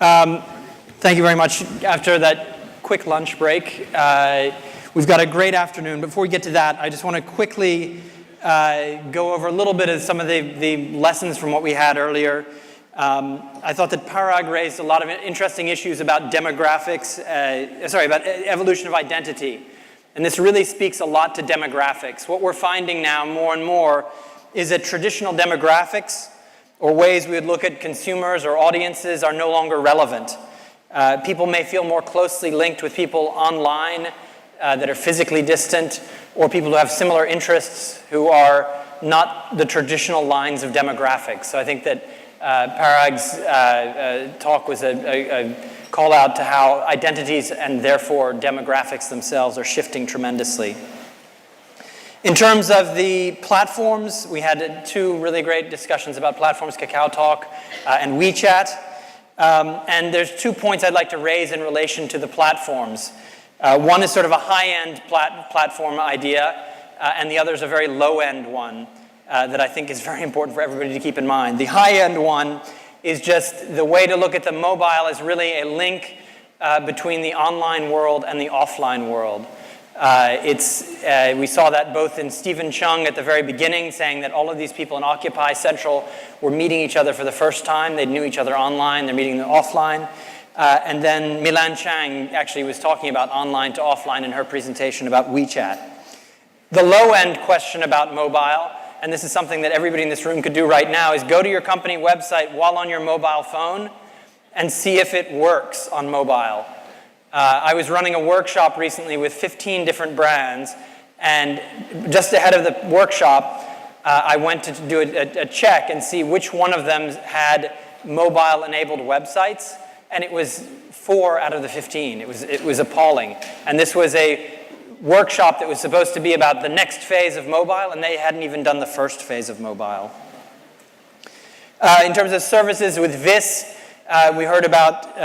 Thank you very much. After that quick lunch break, we've got a great afternoon. Before we get to that, I just want to quickly go over a little bit of some of the lessons from what we had earlier. I thought that Parag raised a lot of interesting issues about demographics, about evolution of identity. And this really speaks a lot to demographics. What we're finding now more and more is that traditional demographics, or ways we would look at consumers or audiences, are no longer relevant. People may feel more closely linked with people online that are physically distant, or people who have similar interests who are not the traditional lines of demographics. So I think that Parag's talk was a call out to how identities and therefore demographics themselves are shifting tremendously. In terms of the platforms, we had two really great discussions about platforms, KakaoTalk and WeChat. And there's 2 points I'd like to raise in relation to the platforms. One is sort of a high-end platform idea, and the other is a very low-end one that I think is very important for everybody to keep in mind. The high-end one is just the way to look at the mobile as really a link between the online world and the offline world. We saw that both in Stephen Chung at the very beginning, saying that all of these people in Occupy Central were meeting each other for the first time. They knew each other online. They're meeting them offline. And then Milan Chang actually was talking about online to offline in her presentation about WeChat. The low-end question about mobile, and this is something that everybody in this room could do right now, is go to your company website while on your mobile phone and see if it works on mobile. I was running a workshop recently with 15 different brands, and just ahead of the workshop, I went to do a check and see which one of them had mobile-enabled websites, and it was 4 out of the 15. It was appalling. And this was a workshop that was supposed to be about the next phase of mobile, and they hadn't even done the first phase of mobile. In terms of services with Vis, we heard about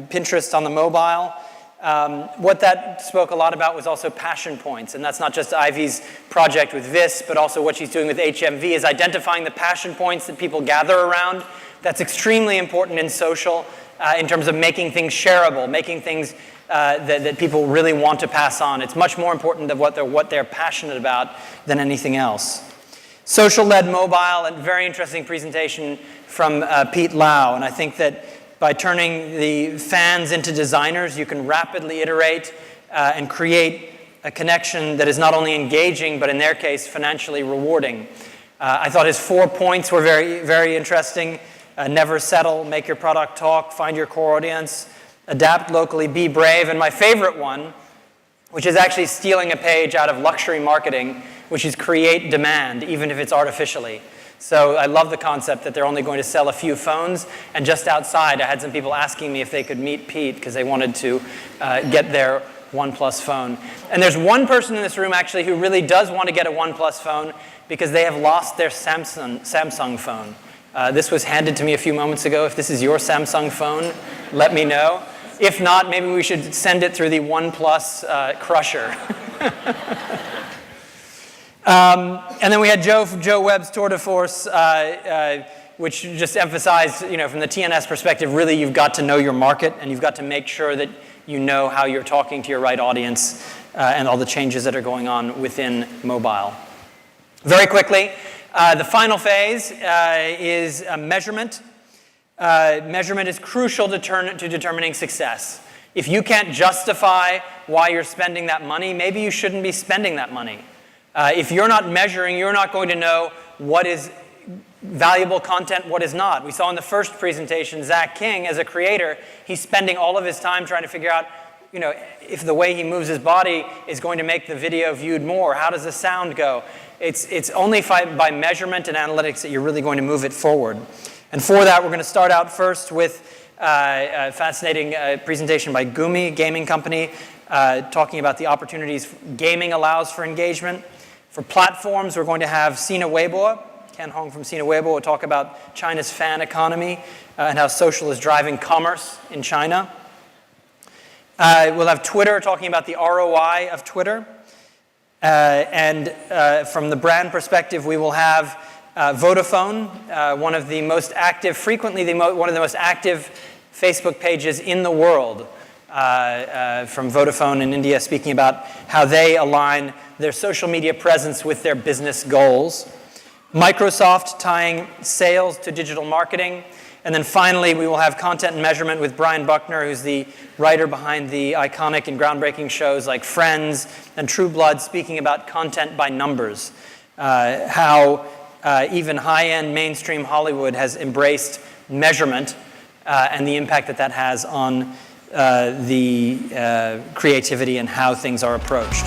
Pinterest on the mobile. What that spoke a lot about was also passion points, and that's not just Ivy's project with Vis, but also what she's doing with HMV is identifying the passion points that people gather around. That's extremely important in social in terms of making things shareable, making things that people really want to pass on. It's much more important than what they're passionate about than anything else. Social-led mobile, and very interesting presentation from Pete Lau. And I think that by turning the fans into designers, you can rapidly iterate and create a connection that is not only engaging, but in their case, financially rewarding. I thought his 4 points were very, very interesting. Never settle, make your product talk, find your core audience, adapt locally, be brave. And my favorite one, which is actually stealing a page out of luxury marketing, which is create demand, even if it's artificially. So I love the concept that they're only going to sell a few phones. And just outside, I had some people asking me if they could meet Pete because they wanted to get their OnePlus phone. And there's one person in this room actually who really does want to get a OnePlus phone because they have lost their Samsung phone. This was handed to me a few moments ago. If this is your Samsung phone, let me know. If not, maybe we should send it through the OnePlus crusher. And then we had Joe Webb's Tour de Force, which just emphasized, from the TNS perspective, really you've got to know your market and you've got to make sure that you know how you're talking to your right audience and all the changes that are going on within mobile. Very quickly, the final phase is measurement. Measurement is crucial to determining success. If you can't justify why you're spending that money, maybe you shouldn't be spending that money. If you're not measuring, you're not going to know what is valuable content, what is not. We saw in the first presentation, Zach King, as a creator, he's spending all of his time trying to figure out, if the way he moves his body is going to make the video viewed more. How does the sound go? It's only by measurement and analytics that you're really going to move it forward. And for that, we're going to start out first with a fascinating presentation by Gumi, gaming company, talking about the opportunities gaming allows for engagement. For platforms, we're going to have Sina Weibo. Ken Hong from Sina Weibo will talk about China's fan economy and how social is driving commerce in China. We'll have Twitter talking about the ROI of Twitter. And from the brand perspective, we will have Vodafone, one of the most active, frequently one of the most active Facebook pages in the world, from Vodafone in India, speaking about how they align their social media presence with their business goals. Microsoft tying sales to digital marketing. And then finally, we will have content and measurement with Brian Buckner, who's the writer behind the iconic and groundbreaking shows like Friends and True Blood, speaking about content by numbers, how even high-end mainstream Hollywood has embraced measurement and the impact that that has on the creativity and how things are approached.